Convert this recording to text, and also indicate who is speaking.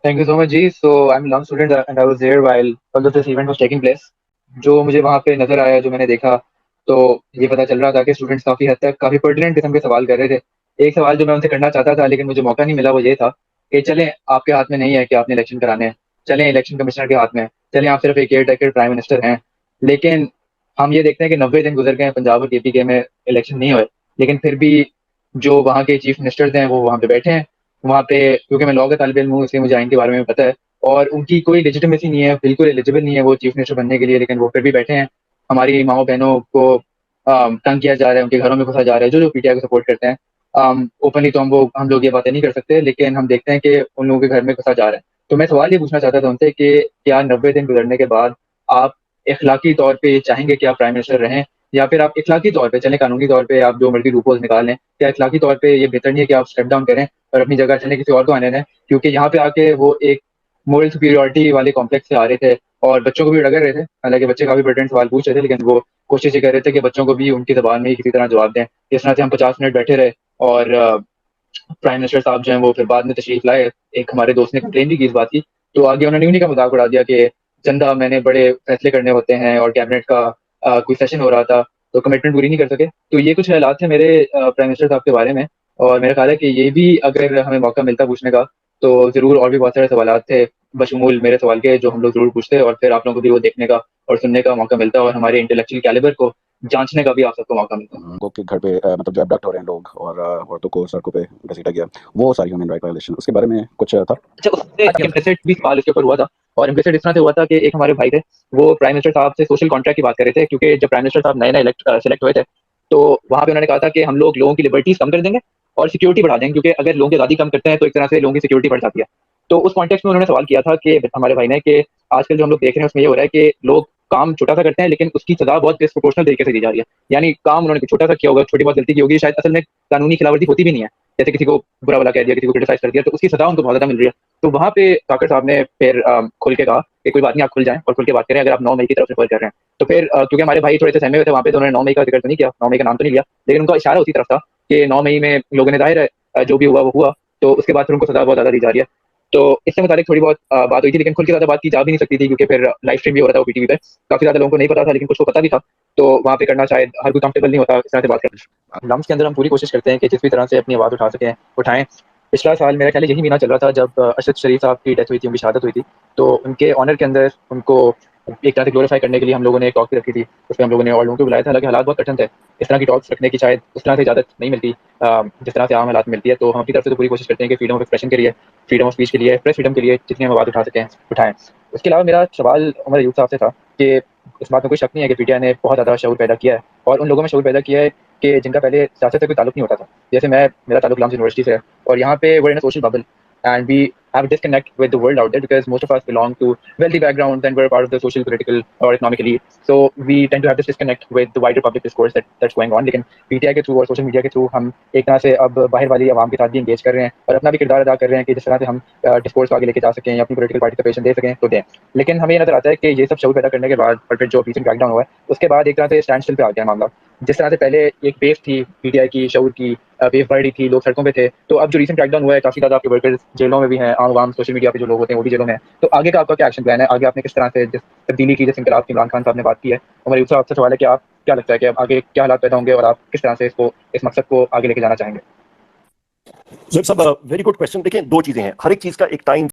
Speaker 1: Thank you so much, ji. So I'm a law student and I was there while all of this event was taking place। जो मुझे वहाँ पे नज़र आया, जो मैंने देखा, तो ये पता चल रहा था कि स्टूडेंट्स काफ़ी हद तक काफ़ी पर्टिनेंट किस्म के सवाल कर रहे थे। एक सवाल जो मैं उनसे करना चाहता था लेकिन मुझे मौका नहीं मिला, वो ये था कि चलें, आपके हाथ में नहीं है कि आपने इलेक्शन कराने हैं, चलें इलेक्शन कमिश्नर के हाथ में है, चलें आप सिर्फ़ एक केयर टेकर प्राइम मिनिस्टर हैं। लेकिन हम ये देखते हैं कि 90 दिन गुज़र गए हैं, पंजाब और केपीके में इलेक्शन नहीं हुए, लेकिन फिर भी जो वहाँ के चीफ मिनिस्टर्स हैं वो वहाँ पे बैठे हैं। वहाँ पे, क्योंकि मैं लॉ का तालिब इल्म हूँ, इसलिए मुझे आइन के बारे में पता है, और उनकी कोई लेजिटिमेसी नहीं है, बिल्कुल एलिजिबल नहीं है वो चीफ मिनिस्टर बनने के लिए, लेकिन वो फिर भी बैठे हैं। हमारी माँओं-बहनों को तंग किया जा रहा है, उनके घरों में घुसा जा रहा है, जो पीटीआई को सपोर्ट करते हैं। ओपनली तो हम लोग ये बातें नहीं कर सकते, लेकिन हम देखते हैं कि उन लोगों के घर में घुसा जा रहा है। तो मैं सवाल ये पूछना चाहता था उनसे कि क्या 90 दिन गुज़रने के बाद आप इखलाकी तौर पे ये चाहेंगे कि आप प्राइम मिनिस्टर रहें, या फिर आप इखलाकी तौर पे चलें, कानूनी तौर पे आप जो मर्ज़ी लूपहोल्स निकाल लें, क्या इखलाकी तौर पे ये बेहतर नहीं है कि आप स्टेप डाउन करें और अपनी जगह चलें, किसी और को आने दें? क्योंकि यहाँ पे आके वो एक मोरल सुपीरियॉरिटी वाले कॉम्प्लेक्स से आ रहे थे और बच्चों को भी रगड़ रहे थे। हालाँकि बच्चे काफ़ी पर्टिनेंट सवाल पूछ रहे थे, लेकिन वो कोशिश ये कर रहे थे कि बच्चों को भी उनकी ज़बान में ही किसी तरह जवाब दें। इस तरह से हम 50 मिनट बैठे रहे और प्राइम मिनिस्टर साहब जो हैं वो फिर बाद में तशरीफ़ लाए। एक हमारे दोस्त ने कंप्लेन भी की इस बात की, तो आगे उन्होंने उन्हीं का मज़ाक उड़ा दिया कि चंदा मैंने बड़े फैसले करने होते हैं और कैबिनेट का कोई सेशन हो रहा था, तो कमिटमेंट पूरी नहीं कर सके। तो ये कुछ हालात थे मेरे प्राइम मिनिस्टर साहब के बारे में, और मेरा ख़्याल है कि ये भी अगर हमें मौका मिलता पूछने का, तो ज़रूर और भी बहुत सारे सवालात थे, बशमूल मेरे सवाल के, जो हम लोग ज़रूर पूछते और फिर आप लोगों को भी वो देखने का और सुनने का मौका मिलता और हमारे इंटेलेक्चुअल कैलिबर को जाँचने का भी आप सबको मौका मिलता।
Speaker 2: लोगों के घर पे मतलब जो अबडक्ट हो रहे हैं लोग और औरतों को सड़कों पे घसीटा गया, वो सारी ह्यूमन राइट वायलेशन, उसके बारे में कुछ था?
Speaker 1: अच्छा, उससे एक इम्प्लिसिट भी सवाल इसके ऊपर हुआ था, और इम्प्लिसिट इस तरह से हुआ था कि एक हमारे भाई थे, वो प्राइम मिनिस्टर साहब से सोशल कॉन्ट्रैक्ट की बात कर रहे थे, क्योंकि जब प्राइम मिनिस्टर साहब नए-नए सेलेक्ट हुए थे, तो वहाँ पे उन्होंने कहा था कि हम लोगों की लिबर्टीज़ कम कर देंगे और सिक्योरिटी बढ़ा देंगे, क्योंकि अगर लोगों की आज़ादी कम करते हैं, तो एक तरह से लोगों की सिक्योरिटी बढ़ जाती है। तो उस कॉन्टेक्स्ट में उन्होंने सवाल किया था कि हमारे भाई ने, कि आजकल जो हम लोग देख रहे हैं उसमें ये हो रहा है कि लोग काम छोटा-सा करते हैं, लेकिन उसकी सज़ा बहुत डिस्प्रोपोर्शनल तरीके से दी जा रही है। यानी काम उन्होंने छोटा-सा किया होगा, छोटी बहुत गलती की होगी, शायद असल में कानूनी खिलाफवर्जी होती भी नहीं है। जैसे किसी को बुरा-भला कह दिया, किसी को क्रिटिसाइज़ कर दिया, तो उसकी सज़ा उनको बहुत ज़्यादा मिल रही है। तो वहाँ पे काकर साहब ने फिर खुल के कहा कि कोई बात नहीं, आप खुल जाएँ और खुल के बात करें, अगर आप 9 मई की तरफ रेफर कर रहे हैं। तो फिर क्योंकि हमारे भाई थोड़े से सहमे हुए थे वहाँ पे, तो उन्होंने 9 मई का ज़िक्र तो नहीं किया, 9 मई का नाम तो नहीं लिया, लेकिन उनका इशारा उसी तरफ था कि 9 मई में लोगों ने ज़ाहिर है जो भी हुआ वो हुआ, तो उसके बाद फिर उनको सज़ा बहुत ज़्यादा दी जा रही है। तो इससे मुतालिक थोड़ी बहुत बात हुई थी, लेकिन खुल के ज़्यादा बात की जा भी नहीं सकती थी, क्योंकि फिर लाइव स्ट्रीम भी हो रहा था वो पीटीवी पे। काफ़ी ज़्यादा लोगों को नहीं पता था, लेकिन कुछ को पता भी था, तो वहाँ पे करना शायद हर कोई कंफर्टेबल नहीं होता इस तरह से बात करना। लम्स के अंदर हम पूरी कोशिश करते हैं कि जिस भी तरह से अपनी आवाज़ उठा सकें, उठाएँ। पिछला साल मेरा ख्याल है यही महीना चल रहा था जब अरशद शरीफ साहब की डेथ हुई थी, उनकी शहादत हुई थी। तो उनके ऑनर के अंदर उनको एक तरह से ग्लोरीफाई करने के लिए हम लोगों ने एक टॉक भी रखी थी। उसमें हम लोगों ने और लोगों को बुलाया था, हालाँकि हालात बहुत कठिन थे। इस तरह की टॉक्स रखने की शायद उस तरह से इजाज़त नहीं मिलती जिस तरह से आम हालात में मिलती है। तो हम अपनी तरफ से तो पूरी कोशिश करते हैं कि फ्रीडम ऑफ एक्सप्रेशन के लिए, फ्रीडम ऑफ स्पीच के लिए, प्रेस फ्रीडम के लिए जितनी हम आवाज़ उठा सकें, उठाएँ। उसके अलावा मेरा सवाल उमर अयूब साहब से था कि इस बात में कोई शक नहीं है कि पीटीआई ने बहुत ज़्यादा शऊर पैदा किया है, और उन लोगों में शऊर पैदा किया है कि जिनका पहले सियासत से कोई ताल्लुक नहीं होता था। जैसे मेरा ताल्लुक लम्स यूनिवर्सिटी से है, और यहाँ पे we're in a social bubble and we have a disconnect with the world out there, because most of us belong to wealthy backgrounds and we're a part of the social, political or economic elite. So we tend to have this disconnect with the wider public discourse that's going on. लेकिन PTI के through और social media के through हम एक तरह से अब बाहर वाली आवाम के साथ भी इंगेज कर रहे हैं और अपना भी किरदार अदा कर रहे हैं कि जिस तरह से हम डिस्कोर्स को आगे लेके जा सकें या अपनी पॉलिटिकल पार्टिसिपेशन दे सकें तो दें। लेकिन हमें ये नजर आता है कि ये सब शऊर पैदा करने के बाद और फिर जो रिसेंट क्रैकडाउन हुआ है, उसके बाद एक तरह से स्टैंड स्टिल पे आ गया मामला। जिस तरह से पहले एक वेव थी पीटीआई की शऊर की, वेव बढ़ रही थी, लोग सड़कों पे थे, तो अब जो रिसेंट क्रैकडाउन हुआ है, काफ़ी ज़्यादा आपके वर्कर्स जेलों में भी हैं, आम सोशल मीडिया पे जो लोग होते हैं वो भी जेलों में हैं। तो आगे का आपका क्या एक्शन प्लान है? आगे आपने किस तरह से जिस तब्दीली की, जिस इनकलाब की इमरान खान साहब ने बात की है, उमर यूसुफ आपसे सवाल है कि आप क्या लगता है कि अब आगे क्या हालात पैदा होंगे और आप किस तरह से इस मकसद को आगे लेके जाना चाहेंगे?
Speaker 3: Very good question. देखिए, दो चीजें हैं, हर एक चीज का एक टाइम